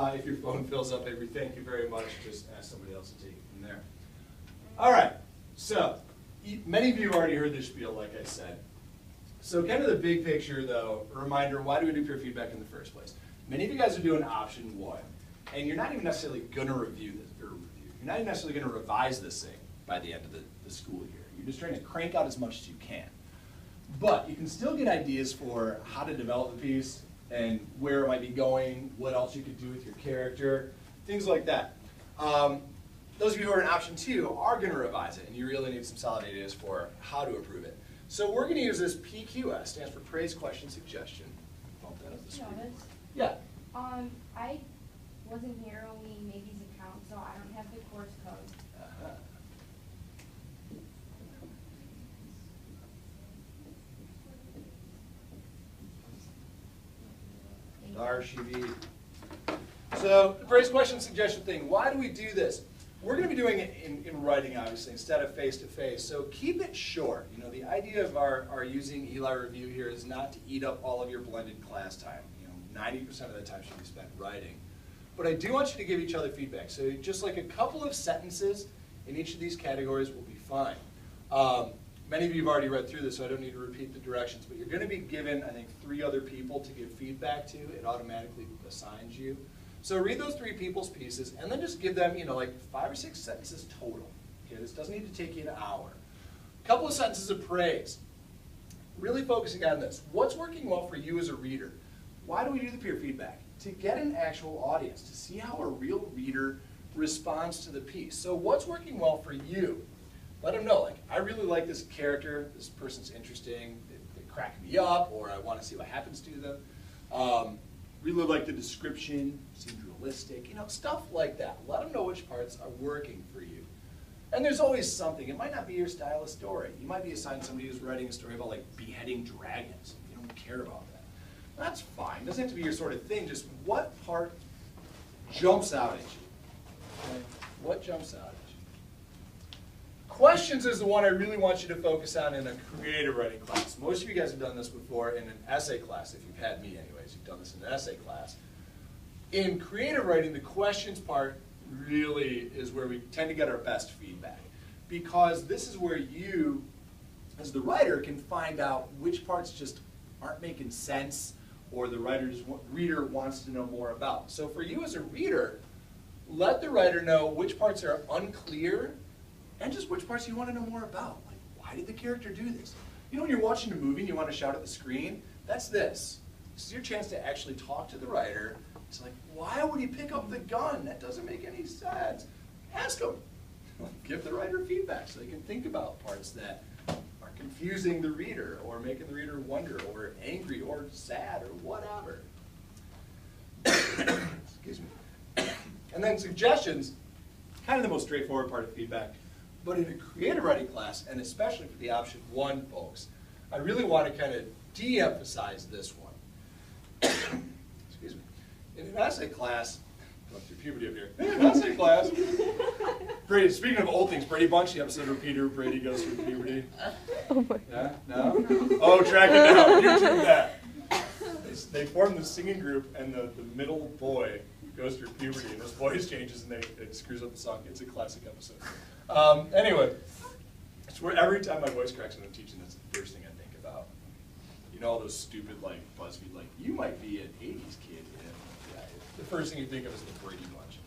If your phone fills up, Avery, thank you very much. Just ask somebody else to take it from there. All right, so many of you have already heard this spiel, like I said. So kind of the big picture, though, a reminder, why do we do peer feedback in the first place? Many of you guys are doing option 1, and you're not even necessarily going to review this, you're not even necessarily going to revise this thing by the end of the school year. You're just trying to crank out as much as you can. But you can still get ideas for how to develop the piece and where it might be going, what else you could do with your character, things like that. Those of you who are in option 2 are going to revise it, and you really need some solid ideas for how to improve it. So we're going to use this PQS, stands for Praise, Question, Suggestion. Bump that up the screen. Yeah. I wasn't here when we made these accounts, so I don't have the course code. RSHV. So, praise, question, suggestion thing. Why do we do this? We're going to be doing it in writing, obviously, instead of face-to-face. So keep it short. You know, the idea of our using Eli Review here is not to eat up all of your blended class time. You know, 90% of the time should be spent writing. But I do want you to give each other feedback. So just like a couple of sentences in each of these categories will be fine. Many of you have already read through this, so I don't need to repeat the directions. But you're going to be given, I think, 3 other people to give feedback to. It automatically assigns you. So read those 3 people's pieces, and then just give them, you know, like 5 or 6 sentences total. Okay, this doesn't need to take you an hour. A couple of sentences of praise. Really focusing on this. What's working well for you as a reader? Why do we do the peer feedback? To get an actual audience, to see how a real reader responds to the piece. So what's working well for you? Let them know, like, I really like this character, this person's interesting, they crack me up, or I want to see what happens to them. Really like the description, seems realistic, you know, stuff like that. Let them know which parts are working for you. And there's always something. It might not be your style of story. You might be assigned somebody who's writing a story about, like, beheading dragons. You don't care about that. That's fine. It doesn't have to be your sort of thing. Just what part jumps out at you? Okay? What jumps out at you? Questions is the one I really want you to focus on in a creative writing class. Most of you guys have done this before in an essay class. If you've had me anyways, you've done this in an essay class. In creative writing, the questions part really is where we tend to get our best feedback. Because this is where you, as the writer, can find out which parts just aren't making sense or the reader wants to know more about. So for you as a reader, let the writer know which parts are unclear and just which parts you want to know more about. Like, why did the character do this? You know when you're watching a movie and you want to shout at the screen? That's this. This is your chance to actually talk to the writer. It's like, why would he pick up the gun? That doesn't make any sense. Ask him. Give the writer feedback so they can think about parts that are confusing the reader or making the reader wonder or angry or sad or whatever. Excuse me. And then suggestions, kind of the most straightforward part of feedback. But in a creative writing class, and especially for the option 1 folks, I really want to kind of de-emphasize this one. Excuse me. In an essay class, going through puberty up here. In an essay class, Brady, speaking of old things, Brady Bunch, the episode of Peter, Brady goes through puberty. Oh my. Yeah? No? Oh, track it down. YouTube that. They form the singing group, and the middle boy goes through puberty, and his voice changes, and it screws up the song. It's a classic episode. Anyway, it's where every time my voice cracks when I'm teaching, that's the first thing I think about. You know all those stupid, like, BuzzFeed, like, you might be an 80s kid. Yeah, the first thing you think of is the Brady Bunch.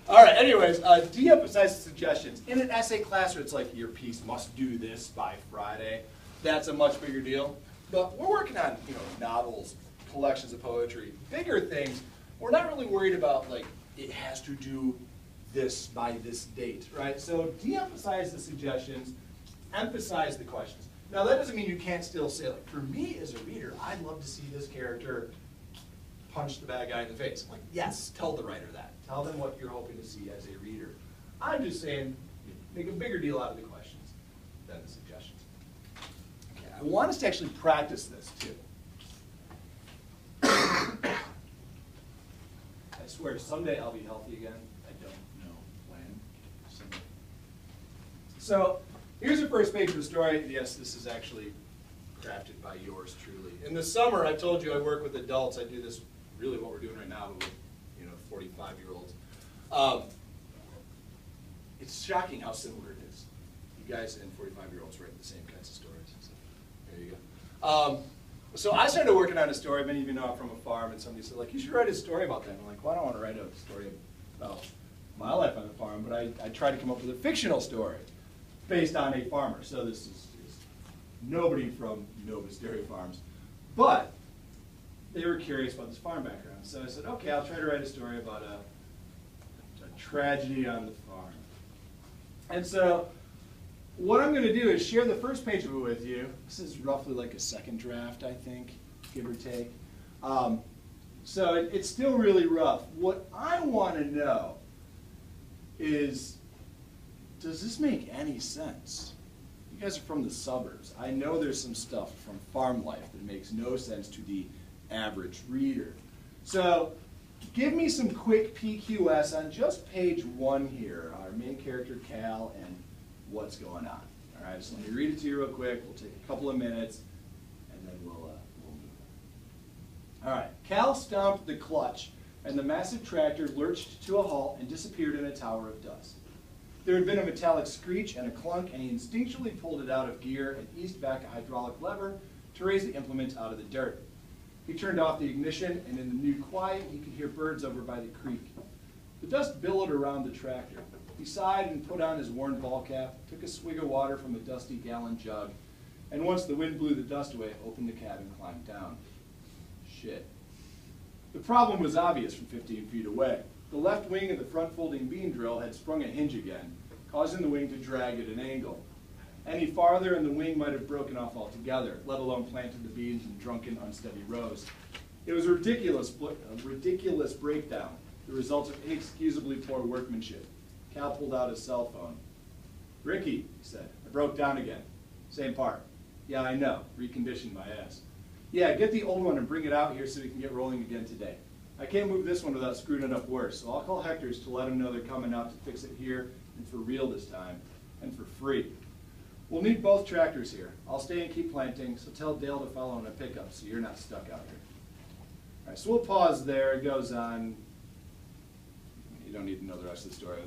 All right, anyways, de-emphasize the suggestions. In an essay class where it's like your piece must do this by Friday, that's a much bigger deal. But we're working on, you know, novels, collections of poetry, bigger things. We're not really worried about, like, it has to do this by this date, right? So de-emphasize the suggestions, emphasize the questions. Now that doesn't mean you can't still say, like, for me as a reader, I'd love to see this character punch the bad guy in the face. I'm like, yes, tell the writer that. Tell them what you're hoping to see as a reader. I'm just saying, make a bigger deal out of the questions than the suggestions. Okay, I want us to actually practice this too. I swear, someday I'll be healthy again. I don't know when. Someday. So here's the first page of the story. Yes, this is actually crafted by yours truly. In the summer, I told you I work with adults. I do this, really what we're doing right now with, you know, 40 45-year-olds. It's shocking how similar it is. You guys and 45-year-olds write the same kinds of stories. So there you go. So I started working on a story. Many of you know I'm from a farm, and somebody said, like, you should write a story about that. And I'm like, well, I don't want to write a story about my life on the farm, but I tried to come up with a fictional story based on a farmer. So this is nobody from Novus Dairy Farms. But they were curious about this farm background. So I said, okay, I'll try to write a story about a tragedy on the farm. And so what I'm going to do is share the first page of it with you. This is roughly like a second draft, I think, give or take. So it's still really rough. What I want to know is, does this make any sense? You guys are from the suburbs. I know there's some stuff from farm life that makes no sense to the average reader. So give me some quick PQS on just page 1 here, our main character Cal and what's going on. All right, so let me read it to you real quick. We'll take a couple of minutes, and then we'll move on. All right, Cal stomped the clutch, and the massive tractor lurched to a halt and disappeared in a tower of dust. There had been a metallic screech and a clunk, and he instinctually pulled it out of gear and eased back a hydraulic lever to raise the implement out of the dirt. He turned off the ignition, and in the new quiet, he could hear birds over by the creek. The dust billowed around the tractor. He sighed and put on his worn ball cap, took a swig of water from a dusty gallon jug, and once the wind blew the dust away, opened the cab and climbed down. Shit. The problem was obvious from 15 feet away. The left wing of the front folding beam drill had sprung a hinge again, causing the wing to drag at an angle. Any farther and the wing might have broken off altogether, let alone planted the beams in drunken, unsteady rows. It was a ridiculous breakdown, the result of inexcusably poor workmanship. Cal pulled out his cell phone. "Ricky," he said, "I broke down again. Same part." "Yeah, I know. Reconditioned my ass." "Yeah, get the old one and bring it out here so we can get rolling again today. I can't move this one without screwing it up worse, so I'll call Hector's to let him know they're coming out to fix it here, and for real this time, and for free. We'll need both tractors here. I'll stay and keep planting, so tell Dale to follow in a pickup so you're not stuck out here." All right, so we'll pause there. It goes on. You don't need to know the rest of the story.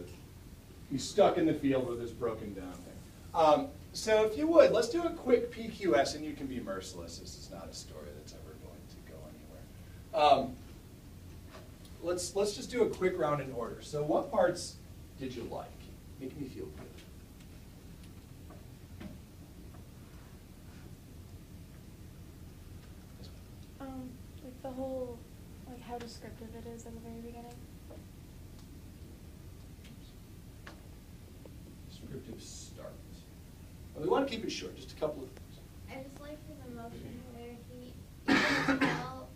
He's stuck in the field with this broken down thing. So if you would, let's do a quick PQS, and you can be merciless. This is not a story that's ever going to go anywhere. Let's just do a quick round in order. So what parts did you like? Make me feel good. Like the whole, like how descriptive it is in the very beginning. Descriptive start. Well, we want to keep it short, just a couple of things. I just like his emotion where he can tell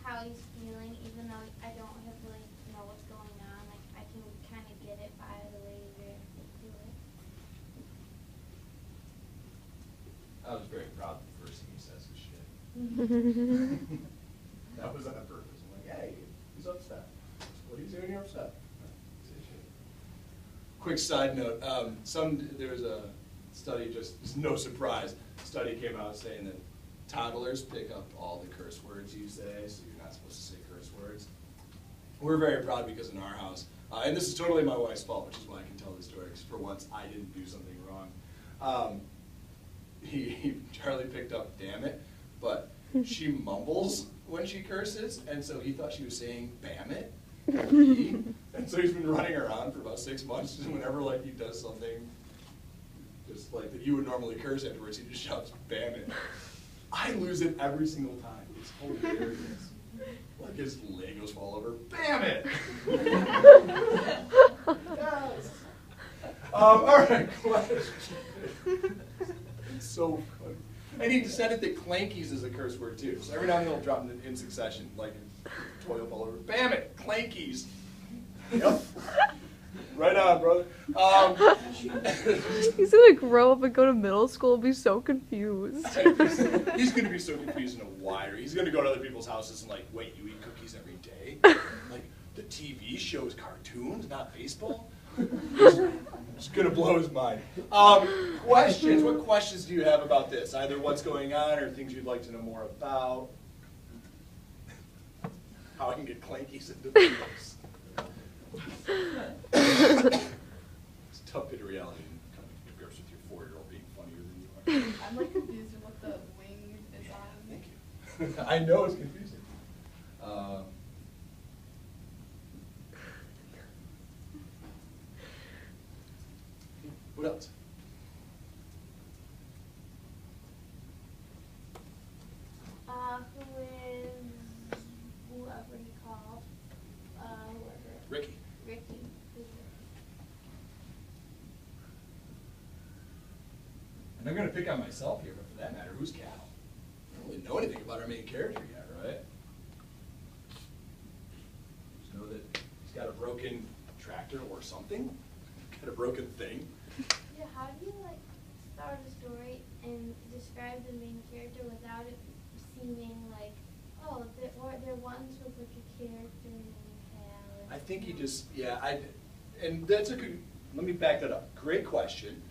how he's feeling, even though I don't have really know what's going on. Like I can kind of get it by the way you react to it. I was very proud of the first thing he says is shit. That was on purpose. I'm like, hey, he's upset. What are you doing? You're upset. Say shit. Quick side note, there was a study, just no surprise, study came out saying that toddlers pick up all the curse words you say, so you're not supposed to say curse words. We're very proud because in our house, and this is totally my wife's fault, which is why I can tell this story, because for once I didn't do something wrong. Charlie picked up "damn it," but she mumbles when she curses, and so he thought she was saying "bam it," and so he's been running around for about 6 months, and whenever like he does something just like that you would normally curse afterwards, he just shouts "bam it." I lose it every single time. It's hilarious. Like his Legos fall over. "Bam it!" Yes. All right, question. It's so funny. And he decided that clankies is a curse word too. So every now and then he'll drop them in succession, like toilet fall over. "Bam it, clankies." Yep. Right on, brother. He's gonna grow up and go to middle school and be so confused. He's gonna be so confused in a wire. He's gonna go to other people's houses and like, "Wait, you eat cookies every day? Like the TV shows cartoons, not baseball?" It's gonna blow his mind. Questions? What questions do you have about this? Either what's going on or things you'd like to know more about. How I can get clankies into the house. What else? Who is whoever he called? Whoever. Ricky. Ricky. And I'm going to pick on myself here, but for that matter, who's Cal? I don't really know anything about our main character yet, right? Just know that he's got a broken tractor or something. Got a broken thing. Yeah, how do you like start a story and describe the main character without it seeming like, oh, there once was like a character named Cal? I think you just, and that's a good, let me back that up. Great question.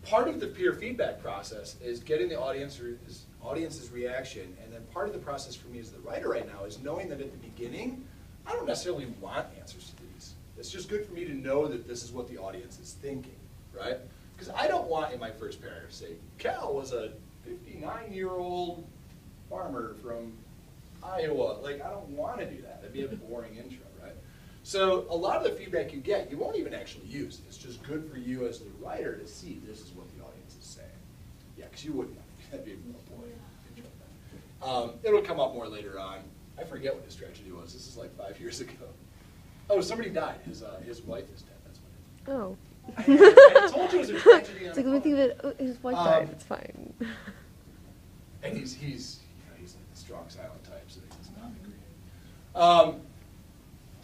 Part of the peer feedback process is getting the audience's reaction, and then part of the process for me as the writer right now is knowing that at the beginning, I don't necessarily want answers to these. It's just good for me to know that this is what the audience is thinking, right? Because I don't want in my first paragraph to say, Cal was a 59-year-old farmer from Iowa. Like, I don't want to do that. That'd be a boring intro, right? So a lot of the feedback you get, you won't even actually use. It's just good for you as the writer to see this is what the audience is saying. Yeah, because you wouldn't. That'd be a boring intro. It'll come up more later on. I forget what his tragedy was. This is like 5 years ago. Oh, somebody died. His wife is dead. That's what it is. Oh. I told you it was a tragedy. It's like, let me think of it. Oh, his wife died. It's fine. And he's like the strong silent type, so he does not agree.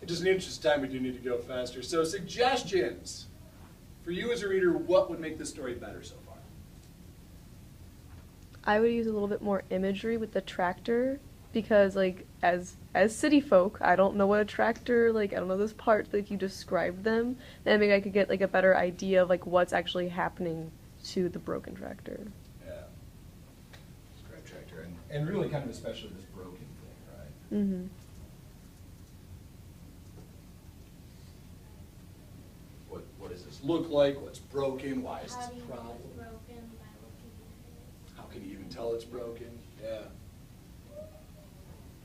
Just in the interest of time, we do need to go faster. So suggestions for you as a reader, what would make this story better so far? I would use a little bit more imagery with the tractor because, like, as city folk, I don't know what a tractor, like, I don't know those parts, like, you described them, then maybe I could get, like, a better idea of, like, what's actually happening to the broken tractor. Yeah. Describe tractor, and really kind of especially this broken thing, right? Mm-hmm. What does this look like? What's broken? Why is How this do a you know problem? it's broken by looking at it? How can you even tell it's broken? Yeah.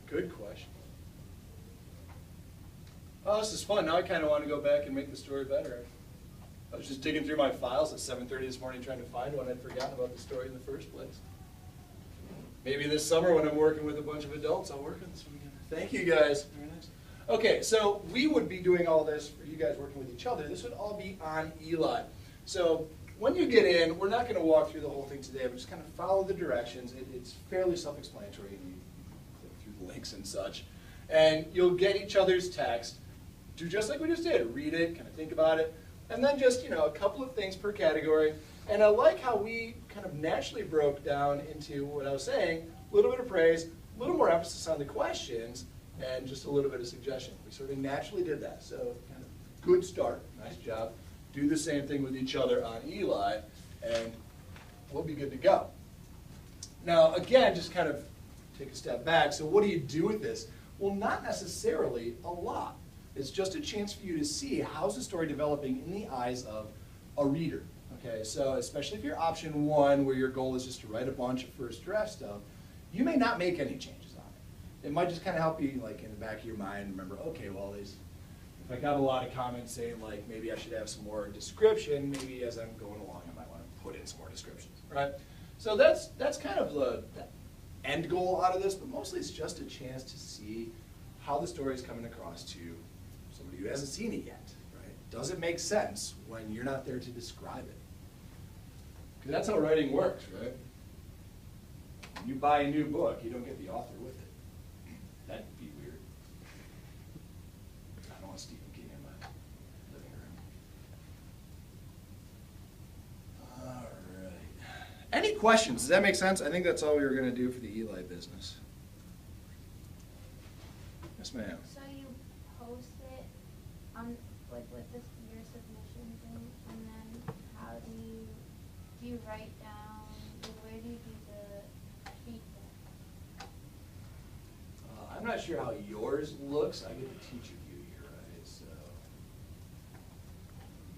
Good question. Oh, this is fun. Now I kind of want to go back and make the story better. I was just digging through my files at 7:30 this morning trying to find one. I'd forgotten about the story in the first place. Maybe this summer when I'm working with a bunch of adults, I'll work on this one again. Thank you, guys. Very nice. Okay, so we would be doing all this for you guys working with each other. This would all be on Eli. So when you get in, we're not going to walk through the whole thing today, but just kind of follow the directions. It's fairly self-explanatory. You click through the links and such. And you'll get each other's text. Do just like we just did. Read it, kind of think about it. And then just, a couple of things per category. And I like how we kind of naturally broke down into what I was saying, a little bit of praise, a little more emphasis on the questions, and just a little bit of suggestion. We sort of naturally did that. So kind of good start. Nice job. Do the same thing with each other on Eli, and we'll be good to go. Now, again, just kind of take a step back. So what do you do with this? Well, not necessarily a lot. It's just a chance for you to see how's the story developing in the eyes of a reader. Okay, so especially if you're option one, where your goal is just to write a bunch of first draft stuff, you may not make any changes on it. It might just kind of help you, like in the back of your mind, remember, okay, well, if I got a lot of comments saying, like, maybe I should have some more description, maybe as I'm going along, I might want to put in some more descriptions, right? So that's kind of the end goal out of this, but mostly it's just a chance to see how the story is coming across to somebody who hasn't seen it yet, right? Does it make sense when you're not there to describe it? Because that's how writing works, right? When you buy a new book, you don't get the author with it. That'd be weird. I don't want Stephen King in my living room. All right. Any questions? Does that make sense? I think that's all we were going to do for the Eli business. Yes, ma'am. So you post it on like with this your submission thing, and then how do you write down? Where do you do the feedback? I'm not sure how yours looks. I get the teacher view here, right? So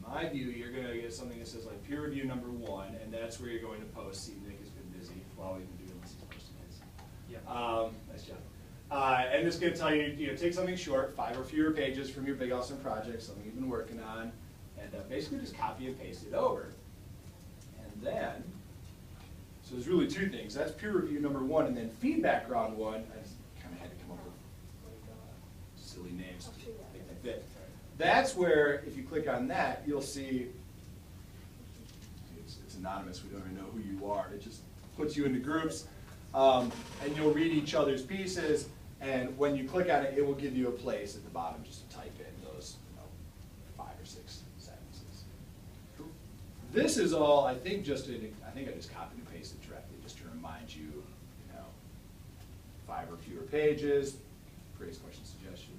my view, you're going to get something that says like peer review number 1, and that's where you're going to post. See, Nick has been busy while we've been doing this. He's posting his. Yeah. Nice job. And it's going to tell you, take something short, 5 or fewer pages from your big awesome project, something you've been working on, and basically just copy and paste it over. And then, so there's really two things. That's peer review number one, and then feedback round one. I just kind of had to come up with silly names to make that fit. That's where, if you click on that, you'll see, it's anonymous, we don't even know who you are. It just puts you into groups, and you'll read each other's pieces, and when you click on it, it will give you a place at the bottom just to type in those 5 or 6 sentences. This is all, I think, I think I just copied and pasted directly just to remind you, 5 or fewer pages, phrase, question, suggestion.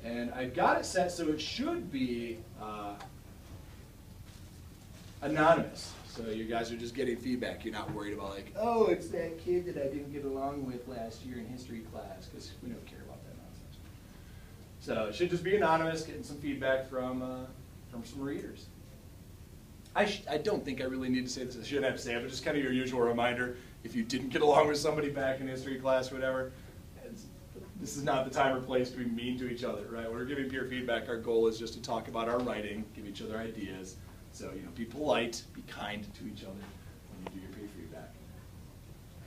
And I got it set so it should be anonymous. So you guys are just getting feedback. You're not worried about like, oh, it's that kid that I didn't get along with last year in history class, because we don't care about that nonsense. So it should just be anonymous, getting some feedback from some readers. I don't think I really need to say this. I shouldn't have to say it, but just kind of your usual reminder. If you didn't get along with somebody back in history class or whatever, this is not the time or place to be mean to each other, right? When we're giving peer feedback, our goal is just to talk about our writing, give each other ideas. So, be polite, be kind to each other when you do your peer feedback.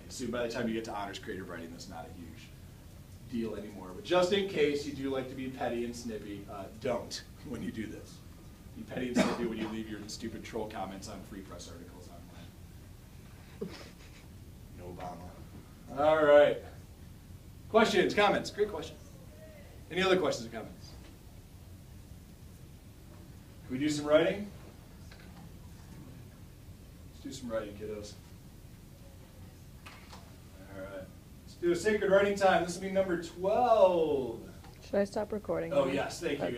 I assume by the time you get to honors creative writing, that's not a huge deal anymore. But just in case you do like to be petty and snippy, don't when you do this. Be petty and snippy when you leave your stupid troll comments on free press articles online. No Obama. All right. Questions, comments? Great question. Any other questions or comments? Can we do some writing? Let's do some writing, kiddos. All right. Let's do a sacred writing time. This will be number 12. Should I stop recording? Oh, yes. Thank you. Okay.